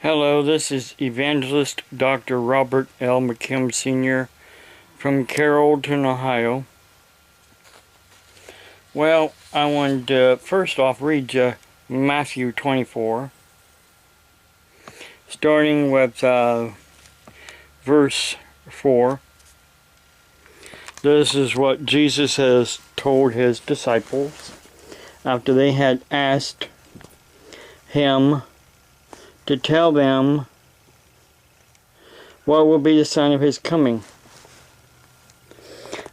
Hello, this is Evangelist Dr. Robert L. McKim Sr. from Carrollton, Ohio. Well, I wanted to first off read you Matthew 24, starting with verse 4. This is what Jesus has told his disciples after they had asked him to tell them what will be the sign of his coming.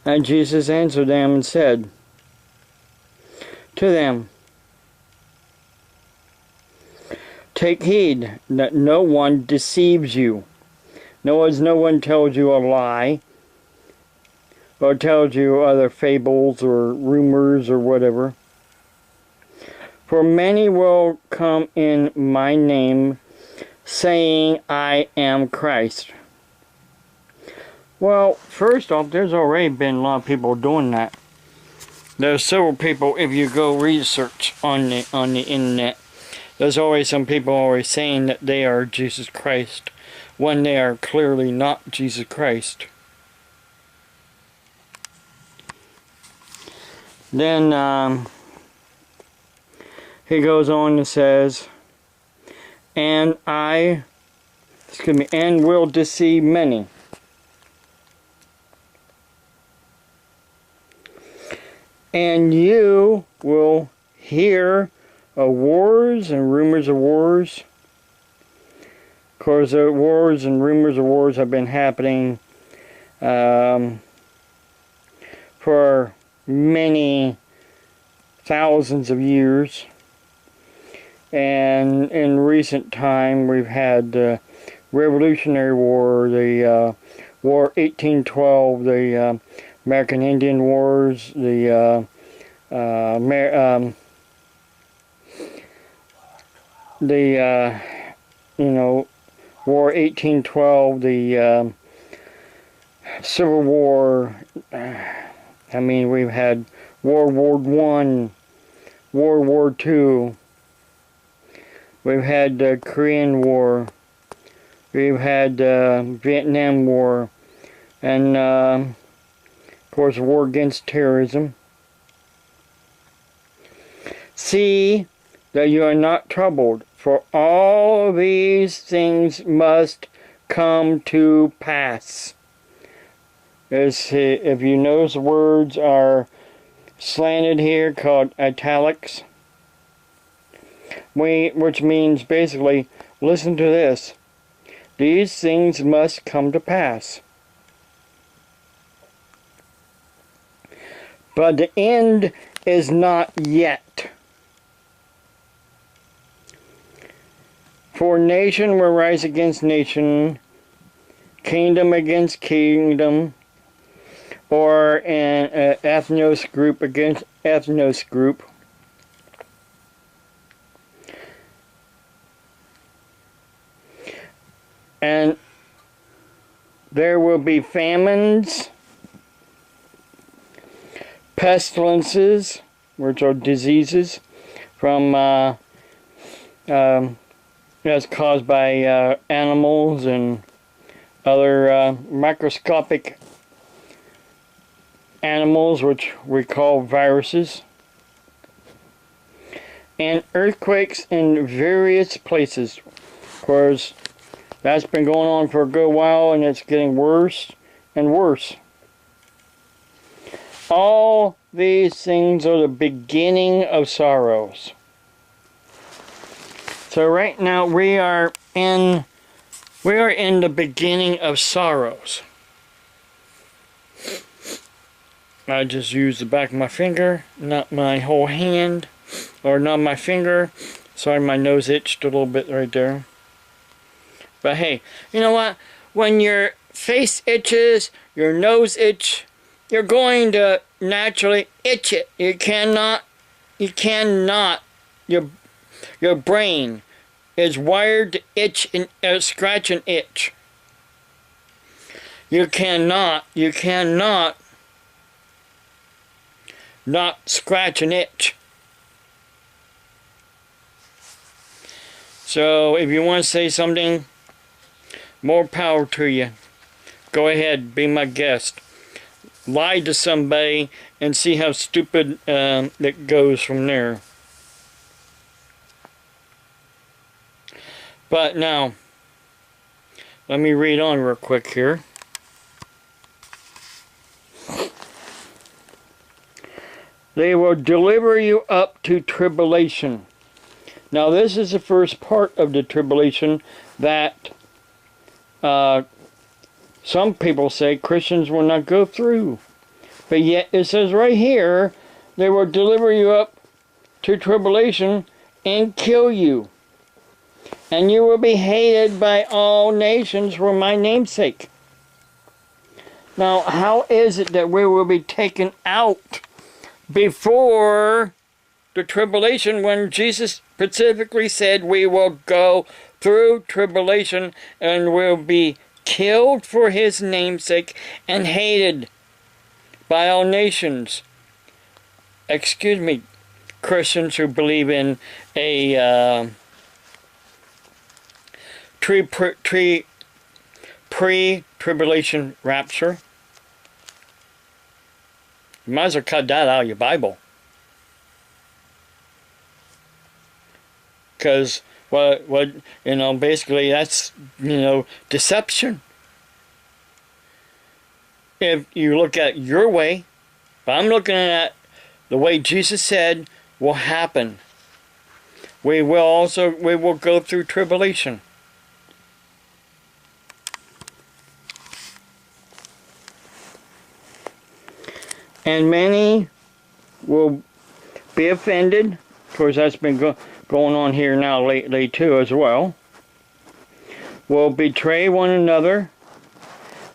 And Jesus answered them and said to them, "Take heed that no one deceives you. No one tells you a lie, or tells you other fables or rumors or whatever. For many will come in my name, saying, I am Christ." Well, first off, there's already been a lot of people doing that. There's several people, if you go research on the internet, there's always some people always saying that they are Jesus Christ, when they are clearly not Jesus Christ. Then he goes on and says, and will deceive many. And you will hear of wars and rumors of wars. Of course, the wars and rumors of wars have been happening for many thousands of years. And in recent time, we've had the Revolutionary War, the War 1812, the American Indian Wars, the War 1812, the Civil War. I mean, we've had World War I, World War II. We've had the Korean War. We've had the Vietnam War, and of course, war against terrorism. See that you are not troubled, for all these things must come to pass. If you notice, the words are slanted here, called italics, which means basically, listen to this. These things must come to pass. But the end is not yet. For nation will rise against nation, kingdom against kingdom, or an ethnos group against ethnos group. And there will be famines, pestilences, which are diseases that's caused by animals and other microscopic animals, which we call viruses, and earthquakes in various places. Of course, that's been going on for a good while, and it's getting worse and worse. All these things are the beginning of sorrows. So right now we are in the beginning of sorrows. I just used the back of my finger, not my whole hand, or not my finger. Sorry, my nose itched a little bit right there. But hey, you know what? When your face itches, your nose itch, you're going to naturally itch it. You cannot, your brain is wired to itch and scratch and itch. You cannot not scratch and itch. So if you want to say something, more power to you. Go ahead, be my guest. Lie to somebody and see how stupid it goes from there. But now, let me read on real quick here. They will deliver you up to tribulation. Now this is the first part of the tribulation that some people say Christians will not go through. But yet it says right here, they will deliver you up to tribulation and kill you. And you will be hated by all nations for my name's sake. Now, how is it that we will be taken out before the tribulation when Jesus specifically said we will go through tribulation and will be killed for his name's sake and hated by all nations? Excuse me, Christians who believe in a pre-tribulation rapture. You might as well cut that out of your Bible. Because, basically that's, deception. If you look at your way, but I'm looking at the way Jesus said will happen. We will go through tribulation. And many will be offended. Of course, that's been going on here now lately too as well. Will betray one another.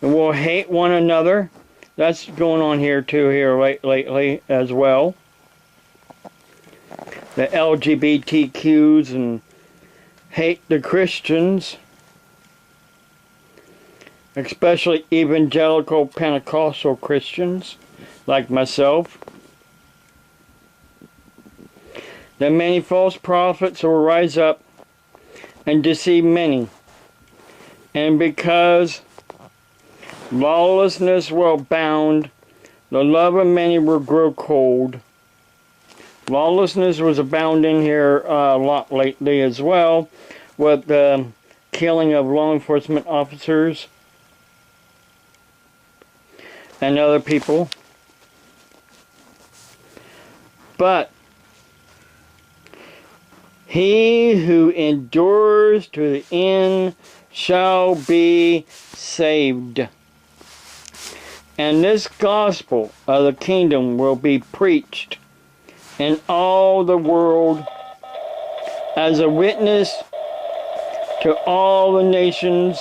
And will hate one another. That's going on here too lately as well. The LGBTQs and hate the Christians. Especially evangelical Pentecostal Christians like myself. That many false prophets will rise up and deceive many. And because lawlessness will abound, the love of many will grow cold. Lawlessness was abounding here a lot lately as well, with the killing of law enforcement officers and other people. But he who endures to the end shall be saved. And this gospel of the kingdom will be preached in all the world as a witness to all the nations,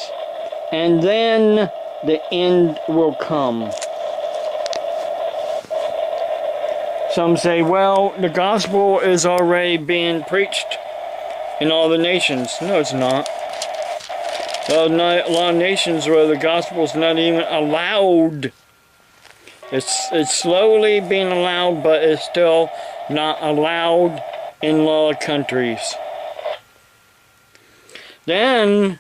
and then the end will come. Some say, well, the gospel is already being preached in all the nations. No, it's not. There are a lot of nations where the gospel is not even allowed. It's slowly being allowed, but it's still not allowed in a lot of countries. Then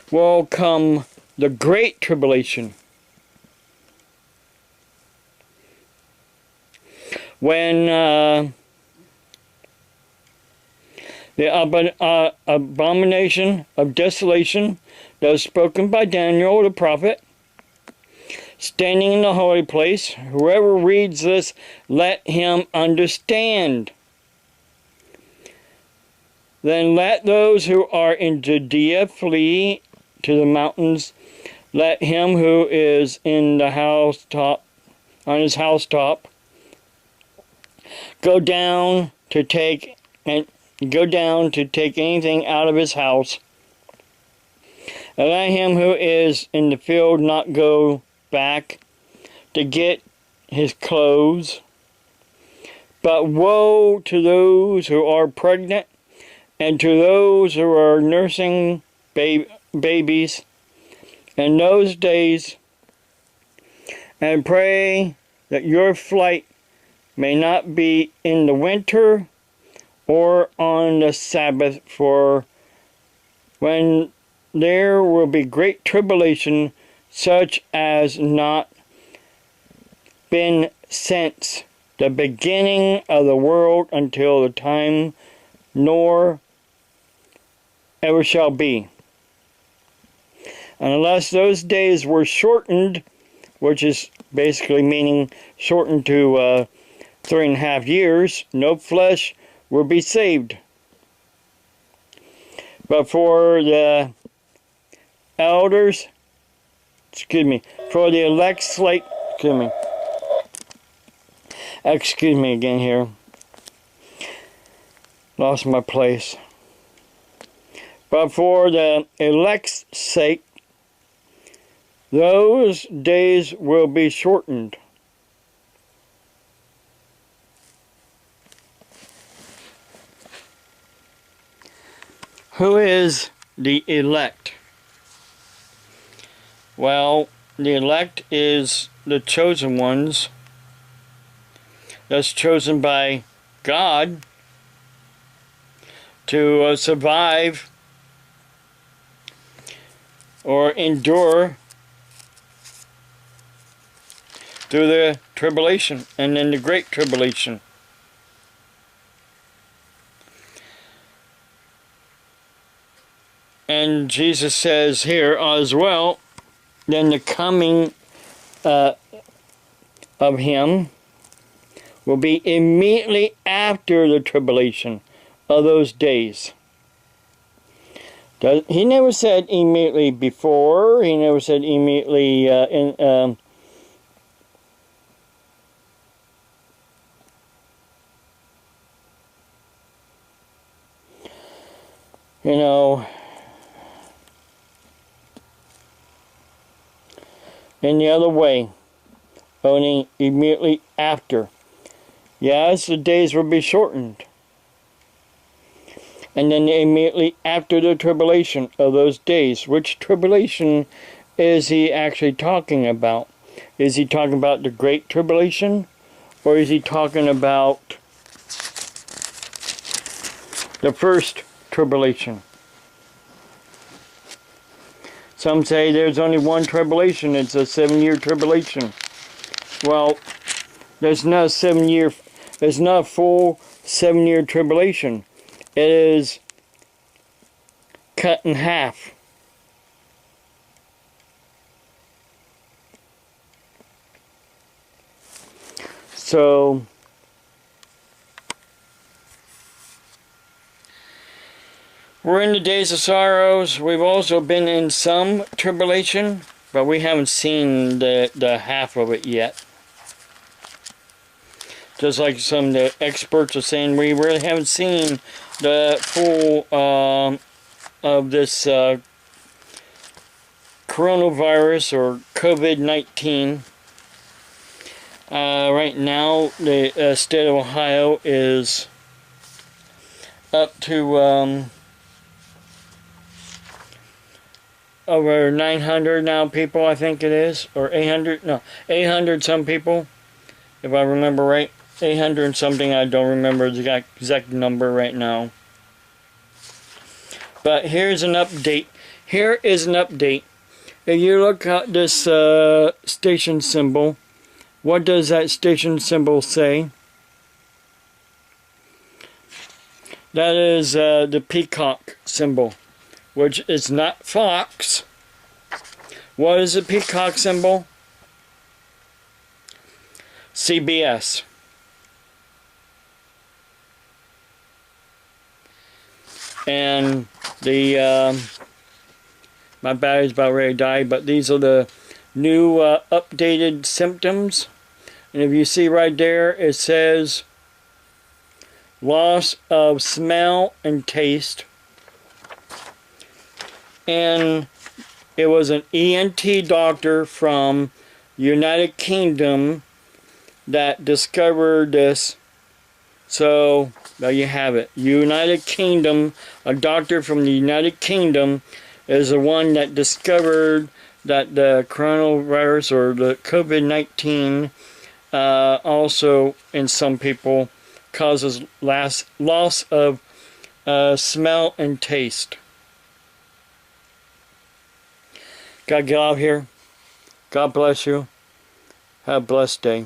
will come the Great Tribulation. When the abomination of desolation that was spoken by Daniel the prophet, standing in the holy place, whoever reads this, let him understand. Then let those who are in Judea flee to the mountains. Let him who is in the housetop, on his housetop, go down to take anything out of his house. And let him who is in the field not go back to get his clothes. But woe to those who are pregnant and to those who are nursing babies in those days, and pray that your flight may not be in the winter or on the Sabbath, for when there will be great tribulation, such as not been since the beginning of the world until the time, nor ever shall be. Unless those days were shortened, which is basically meaning shortened to 3.5 years, no flesh will be saved. But for the elders, for the elect slate, excuse me again here, lost my place. But for the elect's sake, those days will be shortened. Who is the elect? Well, the elect is the chosen ones that's chosen by God to survive or endure through the tribulation and then the great tribulation. And Jesus says here as well, then the coming of him will be immediately after the tribulation of those days. He never said immediately before. He never said immediately in the other way, only immediately after. Yes, the days will be shortened. And then immediately after the tribulation of those days. Which tribulation is he actually talking about? Is he talking about the great tribulation? Or is he talking about the first tribulation? Some say there's only one tribulation. It's a 7-year tribulation. Well, there's not a full 7-year tribulation. It is cut in half. So we're in the days of sorrows. We've also been in some tribulation, but we haven't seen the half of it yet. Just like some of the experts are saying, we really haven't seen the full of this coronavirus or COVID-19. Right now, the state of Ohio is up to over 900 now people, I think it is, or 800 some people, if I remember right. 800 and something, I don't remember the exact number right now. But here's an update. Here is an update. If you look at this station symbol, what does that station symbol say? That is the peacock symbol, which is not Fox. What is the peacock symbol? CBS. And the my battery's about ready to die, but these are the new updated symptoms. And if you see right there, it says loss of smell and taste. And it was an ENT doctor from United Kingdom that discovered this. So there you have it. United Kingdom, a doctor from the United Kingdom is the one that discovered that the coronavirus or the COVID-19 also in some people causes loss of smell and taste. God, get out here. God bless you. Have a blessed day.